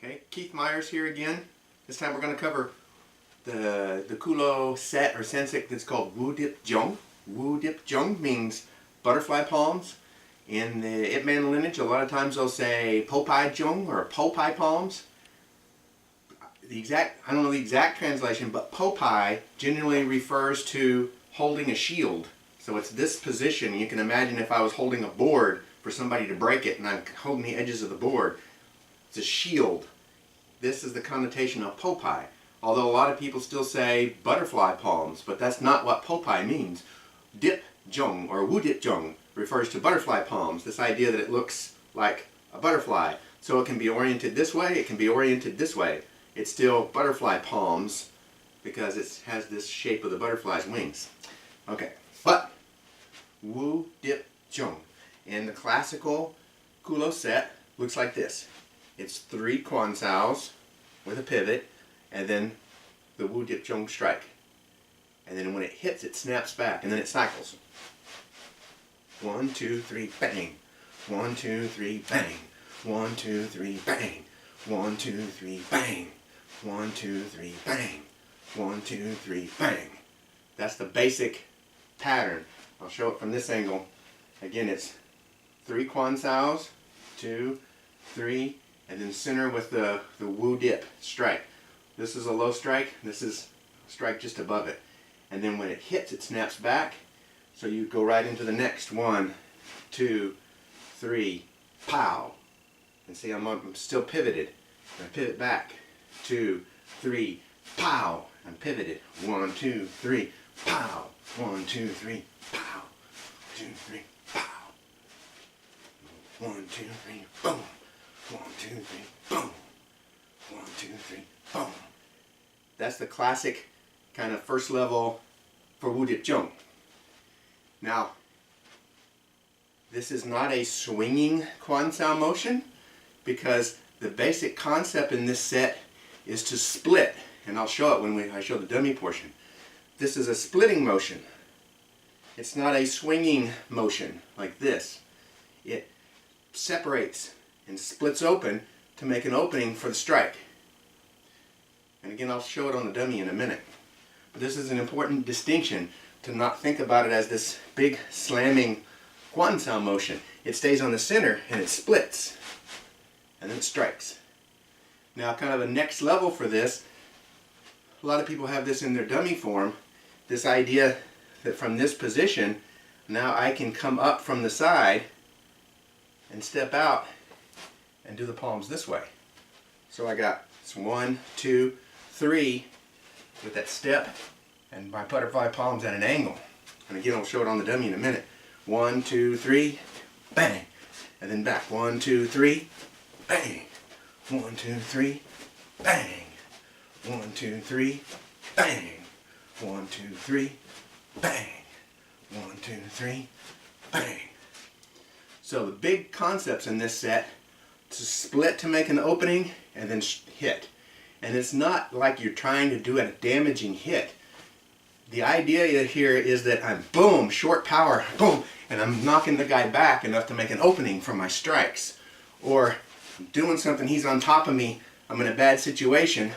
Okay, Keith Myers here again. This time we're going to cover the Kulo set or San Sik that's called Wu Dip Jeung. Wu Dip Jeung means butterfly palms. In the Ip Man lineage, a lot of times they'll say Popeye Jeung or Popeye palms. I don't know the exact translation, but Popeye generally refers to holding a shield. So it's this position. You can imagine if I was holding a board for somebody to break it and I'm holding the edges of the board. It's a shield. This is the connotation of Popeye. Although a lot of people still say butterfly palms, but that's not what Popeye means. Dip Jeung or Wu Dip Jeung refers to butterfly palms. This idea that it looks like a butterfly. So it can be oriented this way, it can be oriented this way. It's still butterfly palms because it has this shape of the butterfly's wings. Okay, but Wu Dip Jeung in the classical Kulo set looks like this. It's 3 Quan Saos with a pivot and then the Wu Dip Jeung strike. And then when it hits, it snaps back and then it cycles. 1, 2, 3, bang. 1, 2, 3, bang. 1, 2, 3, bang. 1, 2, 3, bang. 1, 2, 3, bang. 1, 2, 3, bang. That's the basic pattern. I'll show it from this angle. Again, it's 3 Quan Saos, 2, 3, and then center with the Wu Dip strike. This is a low strike, this is a strike just above it. And then when it hits, it snaps back. So you go right into the next 1, 2, 3, pow. And see, I'm still pivoted. I pivot back. 2, 3, pow. I'm pivoted. 1, 2, 3, pow. 1, 2, 3, pow. 2, 3, pow. 1, 2, 3, boom. 1, 2, 3, boom. 1, 2, 3, boom. That's the classic kind of first level for Wu Dip Jeung. Now, this is not a swinging Quan Sao motion because the basic concept in this set is to split, and I'll show it when I show the dummy portion. This is a splitting motion. It's not a swinging motion like this. It separates and splits open to make an opening for the strike. And again, I'll show it on the dummy in a minute. But this is an important distinction to not think about it as this big slamming Quan Sao motion. It stays on the center and it splits and then it strikes. Now kind of a next level for this, a lot of people have this in their dummy form, this idea that from this position now I can come up from the side and step out and do the palms this way. So I got 1, 2, 3 with that step and my butterfly palms at an angle. And again, I'll show it on the dummy in a minute. 1, 2, 3, bang. And then back. 1, 2, 3, bang. 1, 2, 3, bang. 1, 2, 3, bang. 1, 2, 3, bang. 1, 2, 3, bang. So the big concepts in this set, to split to make an opening and then hit. And it's not like you're trying to do a damaging hit. The idea here is that I'm boom, short power, boom, and I'm knocking the guy back enough to make an opening for my strikes. Or I'm doing something, he's on top of me, I'm in a bad situation,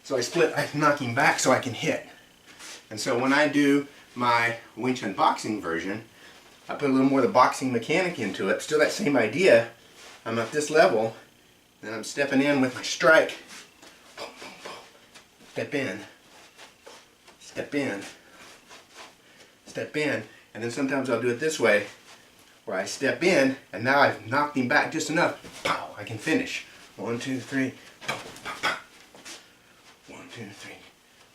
so I split, I knock him back so I can hit. And so when I do my Wing Chun boxing version, I put a little more of the boxing mechanic into it. Still that same idea. I'm at this level, and I'm stepping in with my strike. Boom, boom, boom. Step in. Step in. Step in. And then sometimes I'll do it this way, where I step in, and now I've knocked him back just enough. Pow! I can finish. 1, 2, 3. Pow, pow, pow. 1, 2, 3.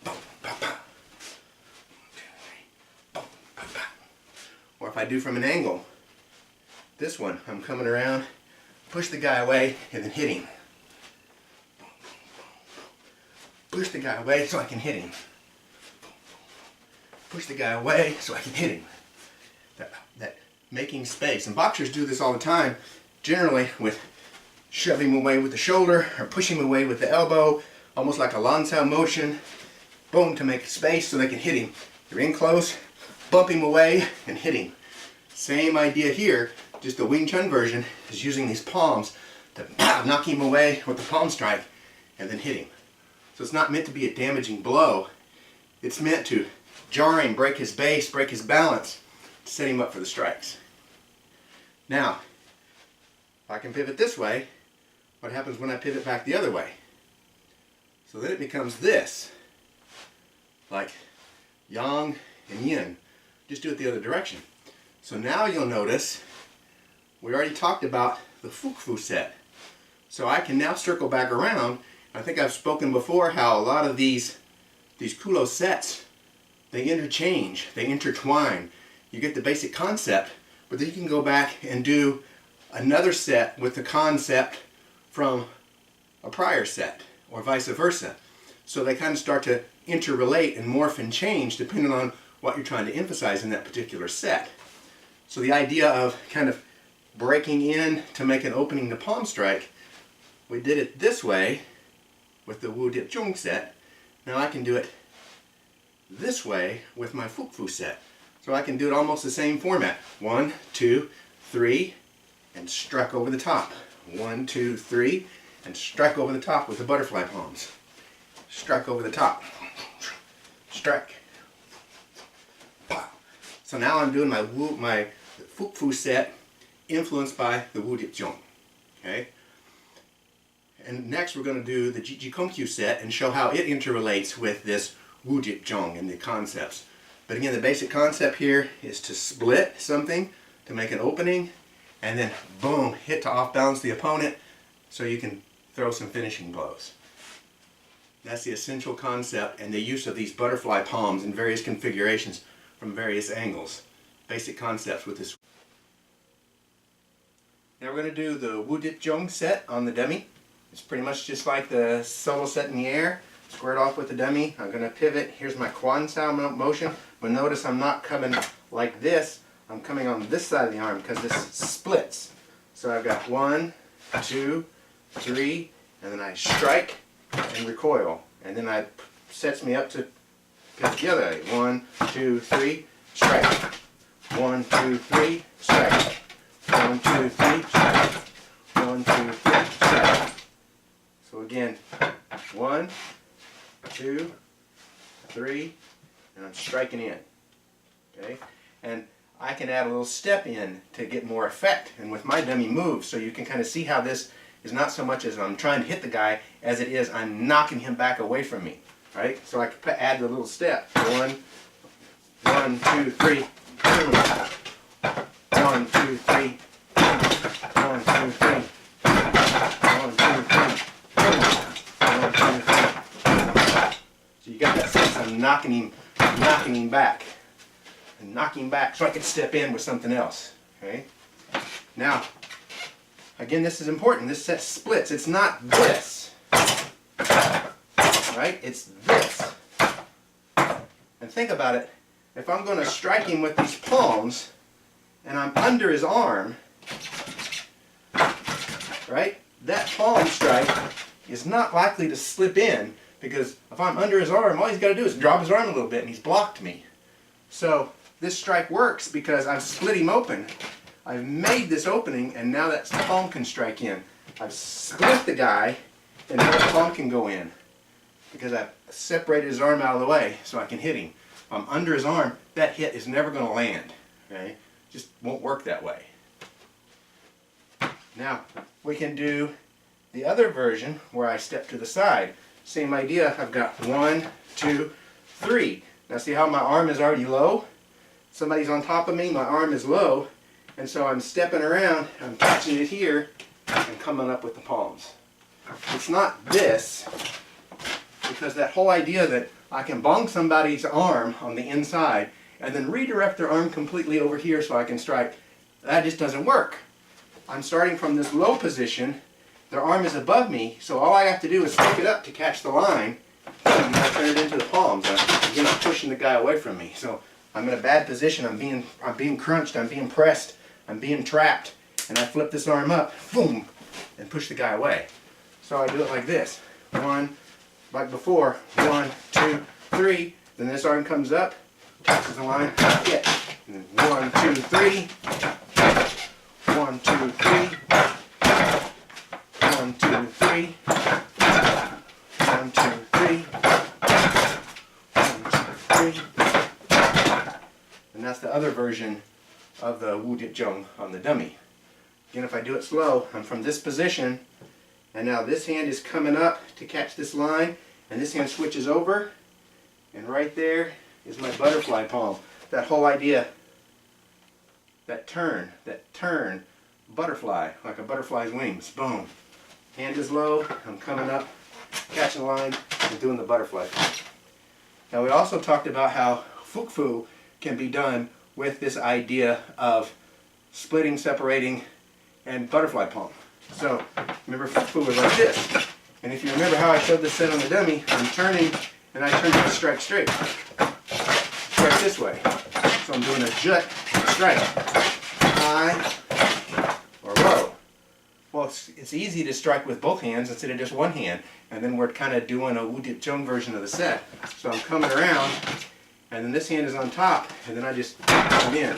Pow, pow, pow. 1, 2, 3. Pow, pow, pow. Or if I do from an angle, this one, I'm coming around, push the guy away, and then hit him. Push the guy away so I can hit him. Push the guy away so I can hit him. That making space. And boxers do this all the time, generally with shoving him away with the shoulder or pushing him away with the elbow, almost like a lancao motion. Boom, to make space so they can hit him. You're in close, bump him away, and hit him. Same idea here, just the Wing Chun version is using these palms to knock him away with the palm strike and then hit him. So it's not meant to be a damaging blow. It's meant to jar him, break his base, break his balance, to set him up for the strikes. Now, if I can pivot this way, what happens when I pivot back the other way? So then it becomes this, like yang and yin. Just do it the other direction. So now you'll notice we already talked about the Fukfu set. So I can now circle back around. I think I've spoken before how a lot of these Kulo sets, they interchange, they intertwine. You get the basic concept, but then you can go back and do another set with the concept from a prior set, or vice versa. So they kind of start to interrelate and morph and change depending on what you're trying to emphasize in that particular set. So the idea of kind of breaking in to make an opening to palm strike, we did it this way with the Wu Dip Jeung set. Now I can do it this way with my Fukfu set. So I can do it almost the same format. 1, 2, 3, and strike over the top. 1, 2, 3, and strike over the top with the butterfly palms. Strike over the top. Strike. Wow. So now I'm doing my Fukfu set influenced by the Wu Dip Jeung. Okay? And next we're going to do the Jiji Konkyu set and show how it interrelates with this Wu Dip Jeung and the concepts. But again, the basic concept here is to split something to make an opening, and then boom, hit to off balance the opponent so you can throw some finishing blows. That's the essential concept and the use of these butterfly palms in various configurations from various angles. Basic concepts with this. Now we're going to do the Wu Dip Jeung set on the dummy. It's pretty much just like the solo set in the air. Squared off with the dummy. I'm going to pivot. Here's my Quan Sao motion. But notice I'm not coming like this. I'm coming on this side of the arm because this splits. So I've got 1, 2, 3, and then I strike and recoil. And then I sets me up to pivot the other way. 1, 2, 3, strike. 1, 2, 3, strike. 1, 2, 3, strike. 1, 2, 3, strike. So again, 1, 2, 3, and I'm striking in. Okay? And I can add a little step in to get more effect, and with my dummy moves, so you can kind of see how this is not so much as I'm trying to hit the guy as it is I'm knocking him back away from me. Right? So I can add the little step. 1, 2, 3. 1, 2, 3. 1, 2, 3. 1, 2, 3. 1, 2, 3. So you got that sense I'm knocking him back. And knocking him back so I can step in with something else. Okay? Now, again, this is important. This set splits. It's not this. Right? It's this. And think about it. If I'm going to strike him with these palms and I'm under his arm, right? That palm strike is not likely to slip in, because if I'm under his arm, all he's got to do is drop his arm a little bit and he's blocked me. So this strike works because I've split him open. I've made this opening, and now that palm can strike in. I've split the guy, and now the palm can go in because I've separated his arm out of the way so I can hit him. If I'm under his arm, that hit is never going to land. Okay? Just won't work that way. Now, we can do the other version where I step to the side. Same idea. I've got 1, 2, 3. Now see how my arm is already low? Somebody's on top of me, my arm is low, and so I'm stepping around, I'm catching it here, and coming up with the palms. It's not this, because that whole idea that I can bong somebody's arm on the inside and then redirect their arm completely over here so I can strike, that just doesn't work. I'm starting from this low position, their arm is above me, so all I have to do is pick it up to catch the line, and I turn it into the palms. Again, I'm pushing the guy away from me. So I'm in a bad position, I'm being crunched, I'm being pressed, I'm being trapped, and I flip this arm up, boom, and push the guy away. So I do it like this. 1, like before, 1, 2, 3, then this arm comes up, catches the line, hit. And then 1, 2, 3, 1, 2, 3, 2, 3. 1, 2, 3. 1, 2, 3. And that's the other version of the Wudip Jeung on the dummy. Again, if I do it slow, I'm from this position, and now this hand is coming up to catch this line, and this hand switches over, and right there is my butterfly palm. That whole idea, that turn, butterfly, like a butterfly's wings, boom. Hand is low, I'm coming up, catching the line, and doing the butterfly palm. Now we also talked about how Fuk Fu can be done with this idea of splitting, separating, and butterfly palm. So remember, Fuk Fu was like this. And if you remember how I showed this set on the dummy, I'm turning, and I turn to strike straight. Strike this way. So I'm doing a jut strike. High or low. Well, it's easy to strike with both hands instead of just one hand. And then we're kind of doing a Wudip Jeung version of the set. So I'm coming around, and then this hand is on top, and then I just come in.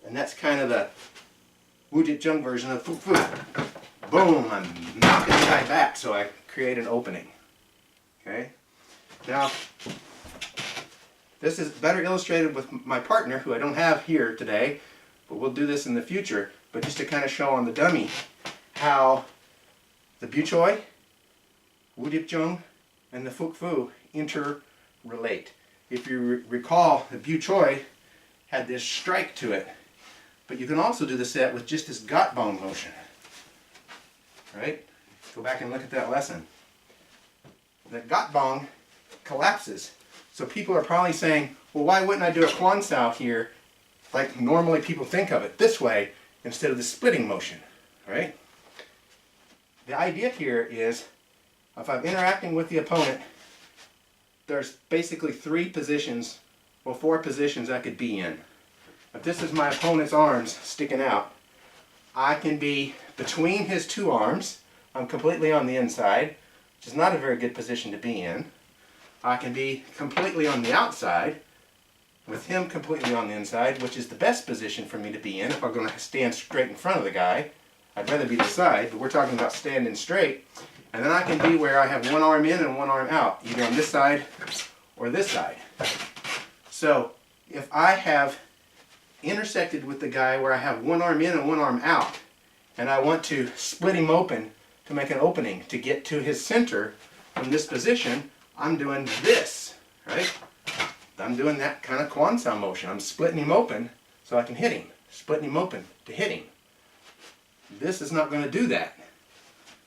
And that's kind of the Wudip Jeung version of Fuk Fu. Boom, I'm knocking the guy back so I create an opening. Okay? Now, this is better illustrated with my partner, who I don't have here today, but we'll do this in the future. But just to kind of show on the dummy how the Bu Choi, Wudip Jeung, and the Fuk Fu interrelate. If you recall, the Bu Choi had this strike to it, but you can also do the set with just this got bong motion. Right? Go back and look at that lesson. The got bong collapses. So people are probably saying, well, why wouldn't I do a Kwan Sao here like normally people think of it, this way instead of the splitting motion, right? The idea here is, if I'm interacting with the opponent, there's basically three positions, well, four positions I could be in. If this is my opponent's arms sticking out, I can be between his two arms. I'm completely on the inside, which is not a very good position to be in. I can be completely on the outside, with him completely on the inside, which is the best position for me to be in if I'm going to stand straight in front of the guy. I'd rather be the side, but we're talking about standing straight. And then I can be where I have one arm in and one arm out, either on this side or this side. So if I have intersected with the guy where I have one arm in and one arm out, and I want to split him open to make an opening to get to his center from this position, I'm doing this, right? I'm doing that kind of Kwan Sao motion. I'm splitting him open so I can hit him. Splitting him open to hit him. This is not going to do that.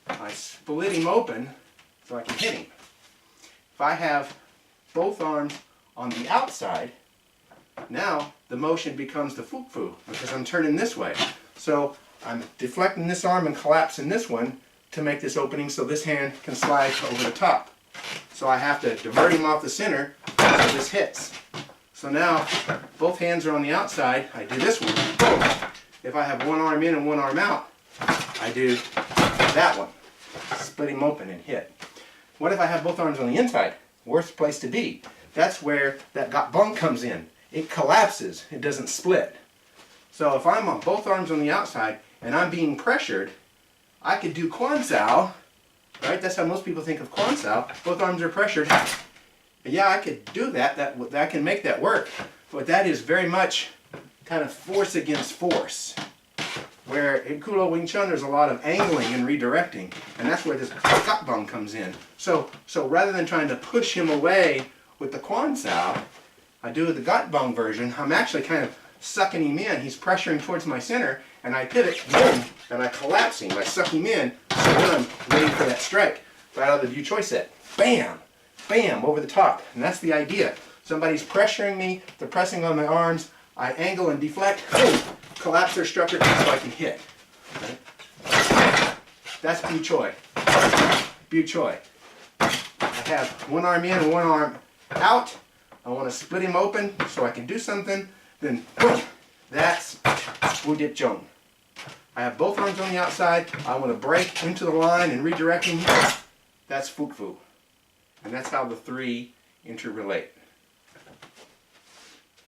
I split him open so I can hit him. If I have both arms on the outside, now the motion becomes the Fuk Fu because I'm turning this way. So I'm deflecting this arm and collapsing this one to make this opening so this hand can slide over the top. So I have to divert him off the center so this hits. So now both hands are on the outside. I do this one. Boom. If I have one arm in and one arm out, I do that one. Split him open and hit. What if I have both arms on the inside? Worst place to be. That's where that got bung comes in. It collapses. It doesn't split. So if I'm on both arms on the outside and I'm being pressured, I could do Kwan Sao. Right? That's how most people think of Kwan Sao. Both arms are pressured. Yeah, I could do that. I can make that work. But that is very much kind of force against force. Where in Kulo Wing Chun there's a lot of angling and redirecting. And that's where this got bung comes in. So rather than trying to push him away with the Kwan Sao, I do the got bung version. I'm actually kind of sucking him in. He's pressuring towards my center. And I pivot, boom, and I collapse him. I suck him in, so then I'm waiting for that strike. Right out of the Bu Choi set. Bam! Bam! Over the top. And that's the idea. Somebody's pressuring me, they're pressing on my arms, I angle and deflect, boom! Collapse their structure so I can hit. Okay? That's Bu Choi. Bu Choi. I have one arm in and one arm out. I want to split him open so I can do something. Then, boom! That's Wudip Jeung. I have both arms on the outside. I want to break into the line and redirect him. That's Fuk Fu. And that's how the three interrelate.